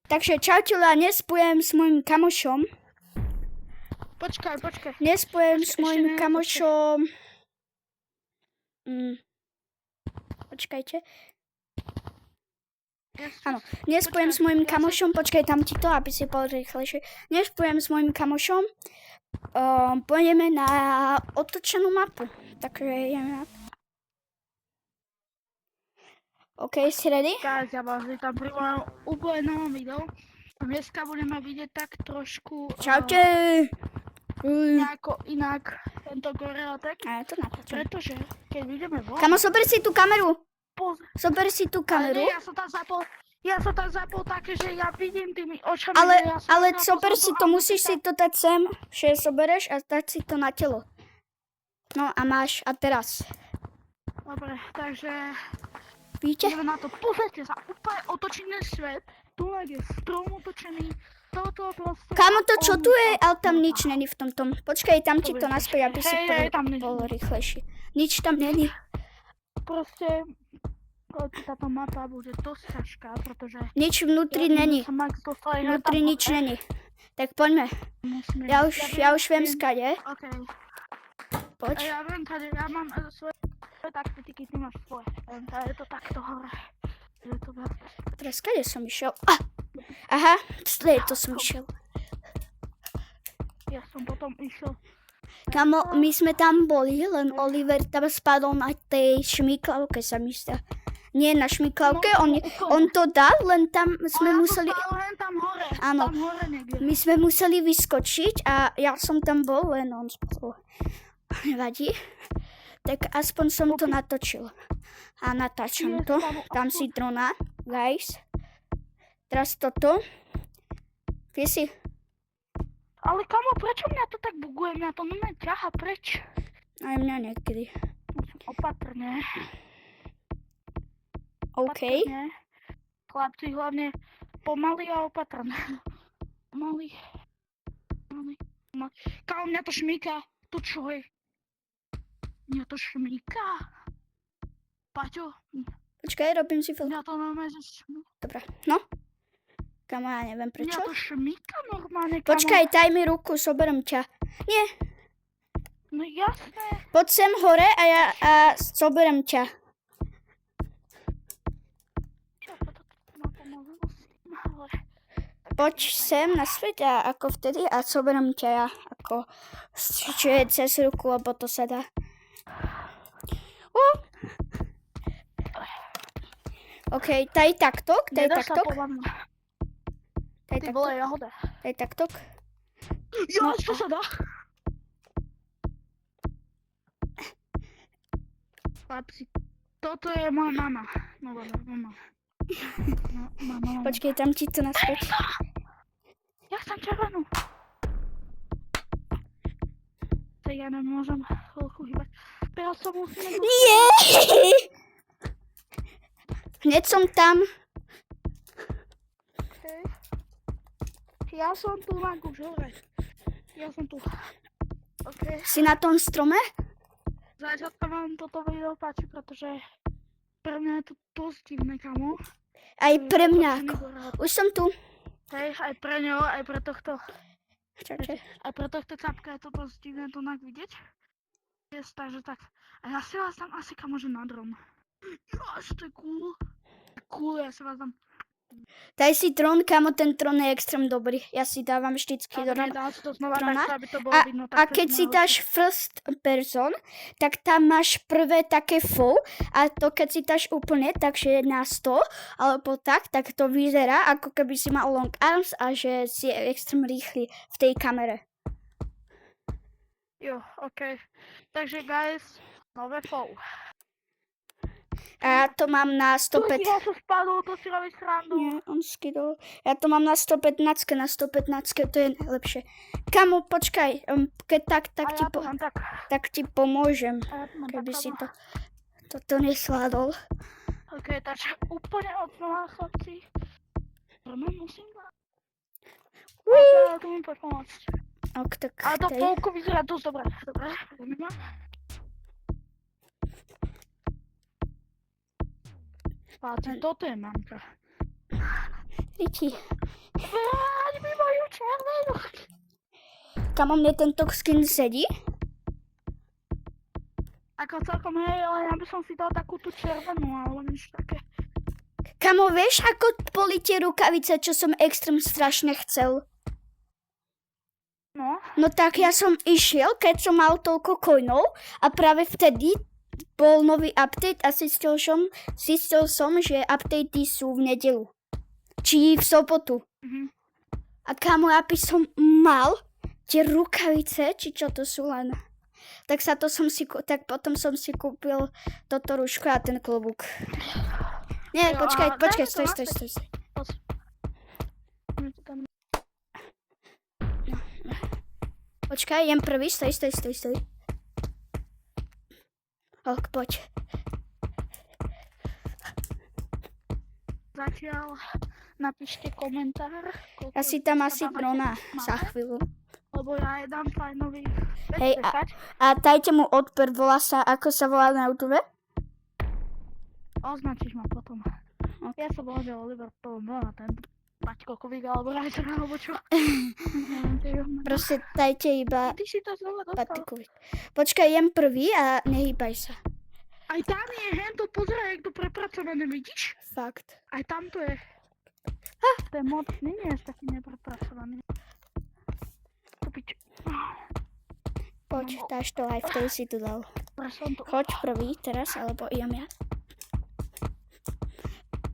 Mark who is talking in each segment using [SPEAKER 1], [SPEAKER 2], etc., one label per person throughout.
[SPEAKER 1] Takže čaute, nespojem s mojim kamošom.
[SPEAKER 2] Počkaj.
[SPEAKER 1] Nespojem s mojim kamošom. Počkajte. Áno, nespojem s mojim kamošom. Počkaj, tam ti to, aby si bol rýchlejšie. Nespojem s mojim kamošom. Pôjdeme na otočenú mapu. Takže ideme na... OK, si ready?
[SPEAKER 2] Guys, ja vás vítam pri mojom úplne novom videu. Dneska budeme vidieť tak trošku
[SPEAKER 1] Čaute.
[SPEAKER 2] nejako inak tento Goreotek.
[SPEAKER 1] A ja to natáčam.
[SPEAKER 2] Pretože keď ideme von...
[SPEAKER 1] Kamo, zober si tú kameru.
[SPEAKER 2] Pozri.
[SPEAKER 1] Zober si tú kameru.
[SPEAKER 2] Ale nie, ja som tam zapol také, že ja vidím tými očami.
[SPEAKER 1] Ale zober si to, musíš si to dať sem, že zobereš a dať si to na telo. No a máš, a teraz.
[SPEAKER 2] Dobre, takže...
[SPEAKER 1] Vidíte?
[SPEAKER 2] Ideme na to, pozrite sa, úplne otočený svet. Tu je strom otočený, toto proste...
[SPEAKER 1] Kamo, to čo tu je? Ale tam nič není v tomto. Počkaj, tam ti to
[SPEAKER 2] Dobre,
[SPEAKER 1] naspäť, aby si
[SPEAKER 2] tam
[SPEAKER 1] bol rýchlejší. Nič tam není.
[SPEAKER 2] Proste táto mapa bude dosť ťažká, pretože...
[SPEAKER 1] Nič vnútri není. Vnútri nič není. Tak poďme. Ja už viem skade.
[SPEAKER 2] OK.
[SPEAKER 1] Poď.
[SPEAKER 2] Ja viem, kade, ja mám svoje taktiky, ty máš svoje. Je to takto hore. Je to
[SPEAKER 1] Teraz kade som išiel? Aha, to som išiel.
[SPEAKER 2] Ja som potom išiel.
[SPEAKER 1] Kamo, my sme tam boli, len Oliver tam spadol na tej šmíklavke, sa mi zdá. Nie na šmíklavke, on to dal, len tam sme museli...
[SPEAKER 2] Len tam hore.
[SPEAKER 1] Áno,
[SPEAKER 2] Tam hore niekde.
[SPEAKER 1] my sme museli vyskočiť a ja som tam bol, len on spadol. Nevadí. Tak aspoň som to natočil. A natáčam to. Dám si drona, guys. Teraz toto. Vieš si...
[SPEAKER 2] Ale kamo, prečo mňa to tak buguje? Mňa to normálne ťaha preč.
[SPEAKER 1] Aj mňa niekedy.
[SPEAKER 2] Opatrne.
[SPEAKER 1] OK.
[SPEAKER 2] Opatrne. Chlapci, hlavne pomaly a opatrne. Pomaly. Kamo, mňa to šmíka. To čo je? Mňa to šmíka. Paťo.
[SPEAKER 1] Počkaj, robím si film.
[SPEAKER 2] Mňa to normálne šmíka.
[SPEAKER 1] Dobre, no. Kamo, ja neviem prečo.
[SPEAKER 2] Mňa to šmíka normálne, kamo.
[SPEAKER 1] Počkaj, daj mi ruku, zoberiem ťa. Nie,
[SPEAKER 2] No jasné.
[SPEAKER 1] poď sem hore a ja zoberiem ťa. Poď sem na svet a ako vtedy a zoberiem ťa ja. Ako, či je cez ruku, lebo to sa dá. OK, daj taktok, daj
[SPEAKER 2] Nedá sa
[SPEAKER 1] taktok.
[SPEAKER 2] podľa mňa.
[SPEAKER 1] Daj
[SPEAKER 2] Ty
[SPEAKER 1] taktok,
[SPEAKER 2] vole, jahoda.
[SPEAKER 1] daj taktok.
[SPEAKER 2] Jo, čo sa dá? Chlapci, toto je moja mama. No dobre, mama. No, mama.
[SPEAKER 1] Počkej, tam ti to naspäť.
[SPEAKER 2] Ja chcem červenú. Tak ja nemôžem chvíľku hýbať. Teraz som musím...
[SPEAKER 1] Nie! Hneď som tam.
[SPEAKER 2] Okay. Ja som tu, Marku, hore. Ja som tu. OK.
[SPEAKER 1] Si na tom strome?
[SPEAKER 2] Zatiaľ sa vám toto video páči, pretože pre mňa je to dosť divné, kamo.
[SPEAKER 1] Aj pre mňa. Už som tu.
[SPEAKER 2] Hej, aj pre ňo, aj pre tohto.
[SPEAKER 1] Čaute.
[SPEAKER 2] Aj pre tohto capka je to dosť divné to tak vidieť. Takže tak. A ja si vás dám asi kamo, že na dron. Jož, to je cool. Cool, ja si vás dám.
[SPEAKER 1] Daj si dron, kamo, ten dron je extrém dobrý. Ja si dávam vždycky dron.
[SPEAKER 2] Dám si to znova
[SPEAKER 1] drona.
[SPEAKER 2] takto, aby to bolo vidno.
[SPEAKER 1] A keď si dáš first person, tak tam máš prvé také full a to keď si dáš úplne, takže na 100 alebo tak to vyzerá ako keby si mal long arms a že si extrém rýchly v tej kamere.
[SPEAKER 2] Jo, OK. Takže guys, nové FOV.
[SPEAKER 1] A ja to mám na 105.
[SPEAKER 2] Ja som spadol, to si robíš srandu.
[SPEAKER 1] Nie, on skydol. Ja to mám na 115, to je najlepšie. Kamo, počkaj, keď tak ti pomôžem, keby si toto nesládol.
[SPEAKER 2] OK, takže úplne od znova, chlapci. Prvé musím dať. A to mi poď pomôcť. A to polku vyzerá dosť dobre. Dobre, ideme. Páči, toto je mamka.
[SPEAKER 1] Riti.
[SPEAKER 2] Vráť mi moju červenú.
[SPEAKER 1] Kamo, mne tento skin sedí?
[SPEAKER 2] Ako celkom hej, ale ja by som si dal takú tú červenú, alebo niečo také.
[SPEAKER 1] Kamo, vieš, ako boli tie rukavice, čo som extrém strašne chcel?
[SPEAKER 2] No.
[SPEAKER 1] No tak ja som išiel, keď som mal toľko coinov a práve vtedy bol nový update a zistil som, že updatey sú v nedelu. Či v sobotu. A kamo, ja by som mal tie rukavice, či čo to sú len. Tak potom som si kúpil toto rúško a ten klobúk. Nie,
[SPEAKER 2] Jo,
[SPEAKER 1] počkaj, stoj. Počkaj, jem prvý, stoj. Ok, poď.
[SPEAKER 2] Zatiaľ napíšte komentár.
[SPEAKER 1] Ja si tam asi drona za chvíľu.
[SPEAKER 2] Lebo ja jedám fajnový.
[SPEAKER 1] Hej, a dajte mu odber, ako sa volá na YouTube?
[SPEAKER 2] Označíš ma potom.
[SPEAKER 1] Okay.
[SPEAKER 2] Ja sa volám, že Oliver Palmer, ten Maťko Kovík, alebo Rajčer, alebo čo.
[SPEAKER 1] Proste dajte iba
[SPEAKER 2] Ty si to znova dostal.
[SPEAKER 1] Patikovič. Počkaj, jem prvý a nehýbaj sa.
[SPEAKER 2] Aj tam je hento, pozeraj, jak to prepracované, vidíš?
[SPEAKER 1] Fakt.
[SPEAKER 2] Aj tam to je. Ten mod nie je taký neprepracovaný. To pič.
[SPEAKER 1] Poď, dáš to aj vtedy si to dal. Choď prvý teraz, alebo idem ja.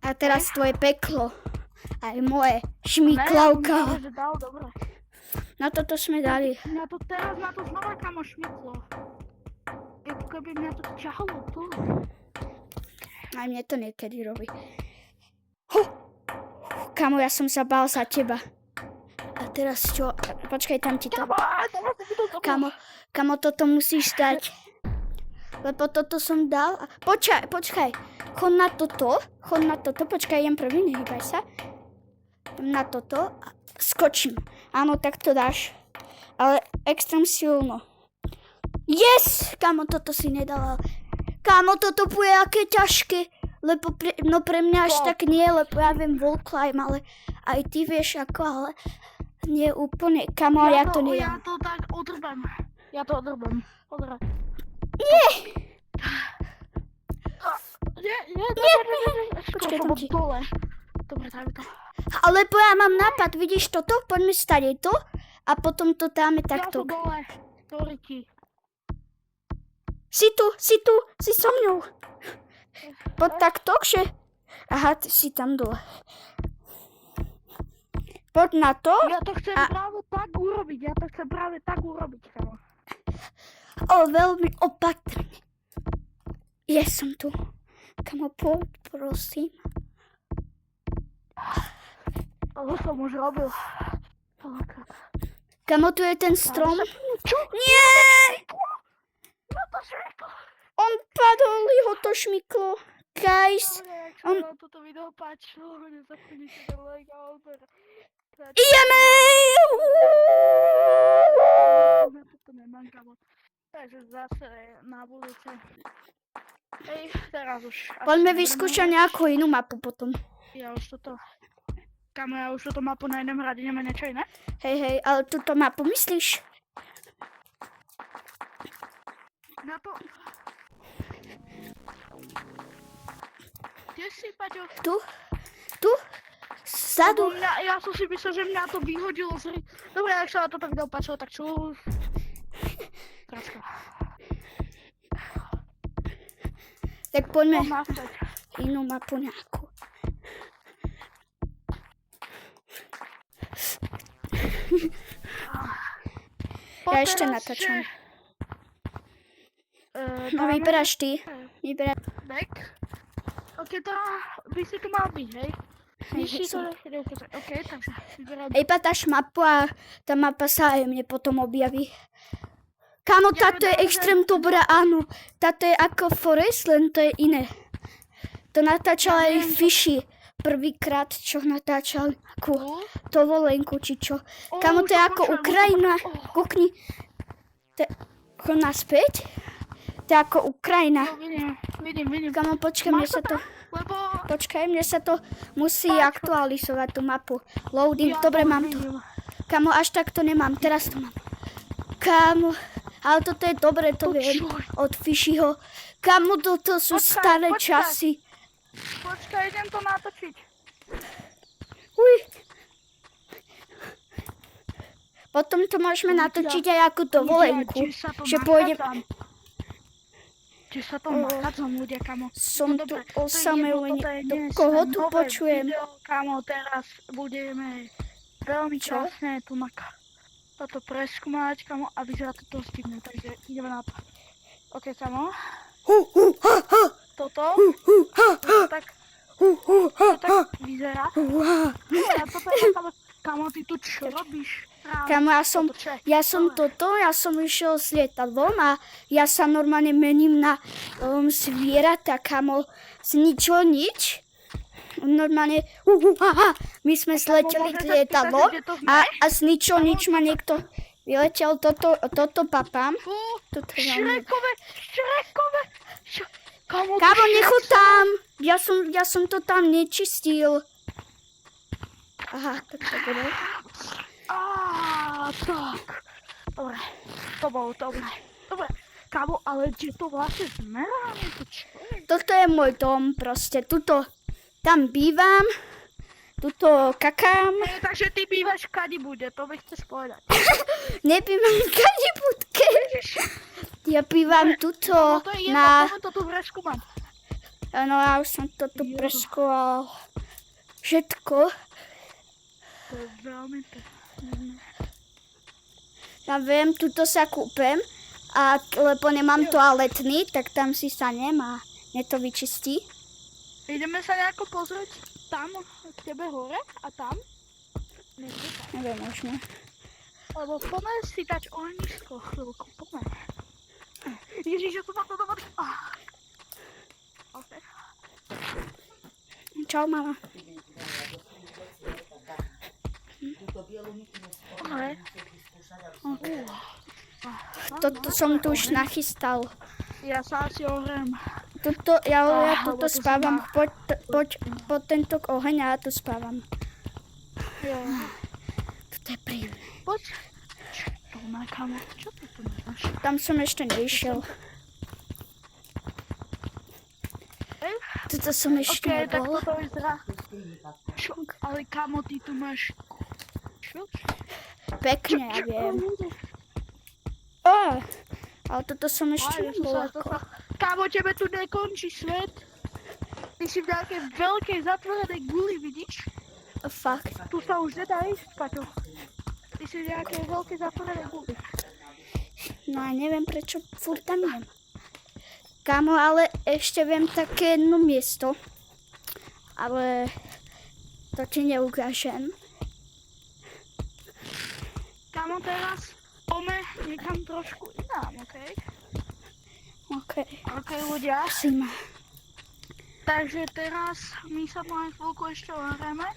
[SPEAKER 1] A teraz tvoje peklo. Aj moje. Šmiklavka.
[SPEAKER 2] Ne, dal, dobre.
[SPEAKER 1] Na toto sme dali.
[SPEAKER 2] Mňa to teraz na to znova kamo šmyklo. Ako keby mňa to ťahalo tu.
[SPEAKER 1] Aj mne to niekedy robí. Kamo, ja som sa bál za teba. A teraz čo? Počkaj, tam ti to... Kamo, toto musíš dať. Lebo toto som dal. Počkaj. Chod na toto. Počkaj, jem prvý, nehýbaj sa. Na toto a skočím. Áno, tak to dáš. Ale extrém silno. Yes! Kamo, toto si nedala. Kamo, toto bude aké ťažké. Lebo pre mňa až tak nie, lebo ja viem wall climb, ale aj ty vieš ako, ale nie úplne. Kamo, ja to nedám.
[SPEAKER 2] Ja to tak odrbem. Ja to odrbem.
[SPEAKER 1] Nie!
[SPEAKER 2] Počkaj, tam ti. Dobre, dajme to.
[SPEAKER 1] Alebo ja mám nápad, vidíš toto? Poďme stať to a potom to dáme takto.
[SPEAKER 2] Ja to dole, sorry ti.
[SPEAKER 1] Si tu, si so mňou. Poď takto, že? Aha, ty si tam dole. Poď na to.
[SPEAKER 2] Ja to chcem práve tak urobiť, kamo.
[SPEAKER 1] Veľmi opatrne. Ja som tu. Kamo, poď, prosím.
[SPEAKER 2] To som už robil.
[SPEAKER 1] Kamo, tu je ten strom.
[SPEAKER 2] Čo?
[SPEAKER 1] Nie!
[SPEAKER 2] No to šmyklo.
[SPEAKER 1] On padol, ho to šmyklo. Guys.
[SPEAKER 2] Ak sa vám toto video páčilo, nezapomínajte na like a odber.
[SPEAKER 1] Ideme!
[SPEAKER 2] Ja toto nemám, kamo. Takže zase na budúce. Hej, teraz už.
[SPEAKER 1] Poďme vyskúšať nejakú inú mapu potom.
[SPEAKER 2] Ja už toto mapu na jednom rade nemá niečo iné?
[SPEAKER 1] Hej, ale túto mapu myslíš?
[SPEAKER 2] Na to... Kde si, Paťo?
[SPEAKER 1] Tu? Zadu.
[SPEAKER 2] Ja som si myslel, že mňa to vyhodilo z hry. Dobre, ak sa na toto video páčilo, tak čus. Krátka.
[SPEAKER 1] Tak poďme inú mapu nejakú. Ja ešte natáčam. No vyberáš ty.
[SPEAKER 2] Back. Ok, to by si tu mal byť, hej? Ok, takže vyberám.
[SPEAKER 1] Patáš mapu a tá mapa sa aj mne potom objaví. Kámo, táto je extrém dobrá, áno. Táto je ako Forest, len to je iné. To natáčal aj Fishy. Prvýkrát, čo natáčal ako dovolenku, či čo. Kámo, to je ako Ukrajina. Kukni. Chod naspäť. To je ako Ukrajina.
[SPEAKER 2] Vidím.
[SPEAKER 1] Kámo, počkaj, mne sa to...
[SPEAKER 2] Lebo...
[SPEAKER 1] Počkaj, mne sa to musí aktualizovať, tú mapu. Loading, dobre, mám to. Kamo, až tak to nemám, teraz to mám. Kamo, ale toto je dobre, to viem. Od Fishyho. Kamo, toto sú staré časy.
[SPEAKER 2] Počkaj, idem to natočiť.
[SPEAKER 1] Uj. Potom to môžeme natočiť aj ako dovolenku. Že pôjdem...
[SPEAKER 2] Či sa to nachádzam ľudia, kamo.
[SPEAKER 1] Som
[SPEAKER 2] No
[SPEAKER 1] tu
[SPEAKER 2] dobre,
[SPEAKER 1] osamelý.
[SPEAKER 2] toto je dnes
[SPEAKER 1] Koho tu
[SPEAKER 2] nové
[SPEAKER 1] počujem?
[SPEAKER 2] Video, kamo, teraz budeme veľmi krásne tu toto preskúmať, kamo, a vyzerá to dosť divné, takže ideme na to. OK, kamo. Toto tak vyzerá. A toto je, kamo, ty tu čo robíš?
[SPEAKER 1] Kamo, ja som išiel s lietadlom a ja sa normálne mením na zvieratá, kamo, z ničo nič. Normálne, my sme sleteli s lietadlom a z ničo nič ma niekto vyletel, toto papám.
[SPEAKER 2] Šrekové!
[SPEAKER 1] Kamo, nechoď tam, ja som to tam nečistil. Aha, tak to bude.
[SPEAKER 2] Tak. Dobre, to bolo dobre. Dobre, kámo, ale kde to vlastne zmeráme?
[SPEAKER 1] Toto je môj dom, proste. Tuto, tam bývam, tuto kakám.
[SPEAKER 2] Takže ty bývaš kade bude, to mi chceš povedať.
[SPEAKER 1] Nebývam kade budke. Ja bývam tuto na...
[SPEAKER 2] To tu preskúmam.
[SPEAKER 1] No, ja už som to tu preskúval. Všetko.
[SPEAKER 2] To je veľmi pekné.
[SPEAKER 1] Ja viem, tuto sa kúpem, lebo nemám toaletný, tak tam si sanem a mne to vyčistí.
[SPEAKER 2] Ideme sa nejako pozrieť tam, k tebe hore a tam?
[SPEAKER 1] Neviem, možno.
[SPEAKER 2] Lebo poďme si dať ohnisko chvíľku, poďme. Ježiš, ja som ma to dovolil. OK.
[SPEAKER 1] Čau, mama. Toto som tu už nachystal.
[SPEAKER 2] Ja sa asi ohrem.
[SPEAKER 1] Ja tuto spávam. Poď tento oheň a ja tu spávam. Toto je príjemné.
[SPEAKER 2] Poď. Čo má, kamo? Čo ty tu máš?
[SPEAKER 1] Tam som ešte nešiel. Toto som ešte nebol.
[SPEAKER 2] Tak toto vyzerá. Čo? Ale kamo, ty tu máš... Čo?
[SPEAKER 1] Pekne, ja viem. Ale toto som ešte nebol.
[SPEAKER 2] Kámo, tebe tu nekončí svet. Ty si v nejakej veľkej zatvorenej guli, vidíš?
[SPEAKER 1] Fakt.
[SPEAKER 2] Tu sa už nedá ísť, Paťo. Ty si v nejakej veľkej zatvorenej guli.
[SPEAKER 1] No a neviem, prečo furt tam idem. Kámo, ale ešte viem také jedno miesto. Ale to ti neukážem.
[SPEAKER 2] Kámo, teraz poďme niekam trošku inám, okej? Okej, ľudia. Takže teraz my sa tu aj chvíľku ešte ohreme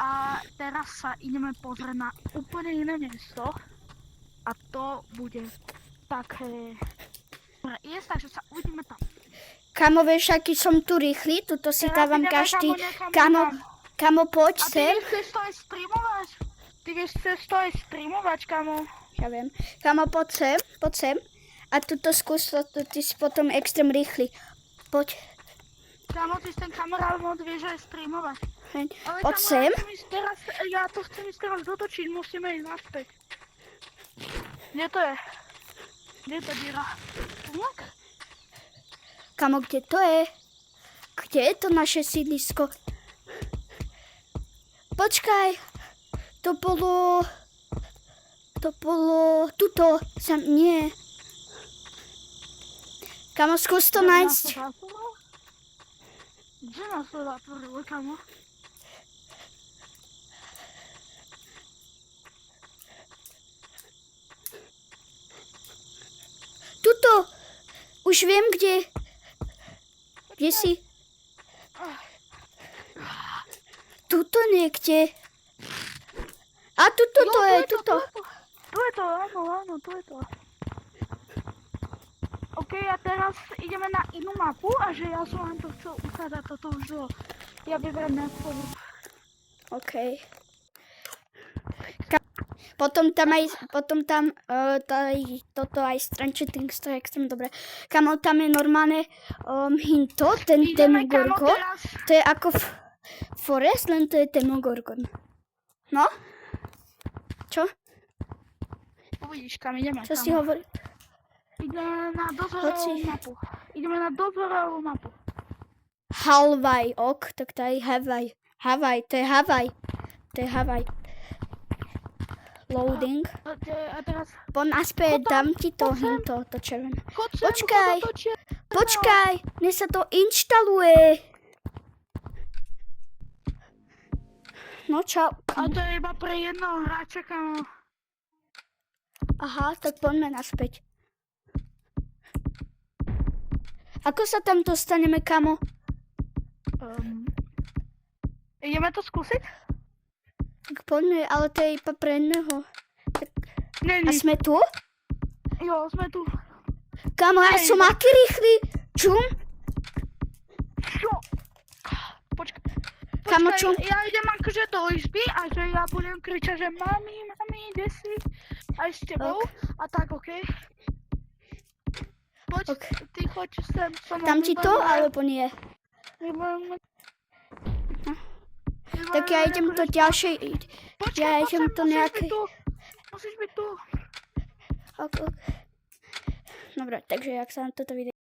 [SPEAKER 2] a teraz sa ideme pozrieť na úplne iné miesto a to bude také... takže sa uvidíme tam.
[SPEAKER 1] Kamo, vieš, aký som tu rýchly? Tuto si dávam každý... Kamo, poď sem.
[SPEAKER 2] A ty chceš to aj streamovať? Ty chceš to aj streamovať, kamo?
[SPEAKER 1] Ja viem. Kamo, poď sem. A tuto skús, ty si potom extrém rýchly. Poď.
[SPEAKER 2] Kamo, ty si ten kamarát, on vieš aj streamovať.
[SPEAKER 1] Poď sem.
[SPEAKER 2] Ja to chcem ísť teraz dotočiť, musíme ísť naspäť. Kde to je? Kde je to diera? Tak?
[SPEAKER 1] Kamo, kde to je? Kde je to naše sídlisko? Počkaj. To bolo tuto. Nie. Kamo, skús to nájsť.
[SPEAKER 2] Kde nás to zatvorilo, kamo?
[SPEAKER 1] Tuto. Už viem, kde. Kde si? Tuto niekde. A tuto to je, tuto.
[SPEAKER 2] Tu je to, áno, tu je to. OK, a teraz ideme na inú mapu a že ja som vám to chcel ukázať, toto už bolo. Ja vyberiem na foru.
[SPEAKER 1] OK. Potom tam toto aj Stranger Things, to je extrém dobré. Kamo, tam je normálne hinto, ten
[SPEAKER 2] Ideme, kamo,
[SPEAKER 1] Demogorgon.
[SPEAKER 2] teraz.
[SPEAKER 1] To je ako Forest, len to je Demogorgon. No? Čo?
[SPEAKER 2] Uvidíš, kam ideme.
[SPEAKER 1] Čo si hovorí?
[SPEAKER 2] Ideme na dozorovú mapu. Ideme na dozorovú mapu.
[SPEAKER 1] Hawaii, ok, tak to je Hawaii. Hawaii, to je Hawaii. To je Hawaii. Loading.
[SPEAKER 2] A teraz...
[SPEAKER 1] Poď naspäť, dám ti to hinto, to červené. Počkaj, mne sa to inštaluje. No čau.
[SPEAKER 2] A to je iba pre jednoho hráča, kamo.
[SPEAKER 1] Aha, tak poďme naspäť. Ako sa tam dostaneme, kamo?
[SPEAKER 2] Ideme to skúsiť?
[SPEAKER 1] Tak poďme, ale to je iba pre jedného.
[SPEAKER 2] Nie,
[SPEAKER 1] A sme tu?
[SPEAKER 2] Jo, sme tu.
[SPEAKER 1] Kamo, ja som aký rýchly. Čum?
[SPEAKER 2] Jo. Počkaj.
[SPEAKER 1] Kamo, čum?
[SPEAKER 2] Ja idem akože do izby a že ja budem kričať, že mami, kde si? Aj s tebou. A tak, okej. Poď, ty choď sem.
[SPEAKER 1] Dám ti to, alebo nie? Tak ja idem do ďalšej... Ja idem do nejakej...
[SPEAKER 2] Musíš byť tu.
[SPEAKER 1] Ok. Dobre, takže jak sa nám toto video...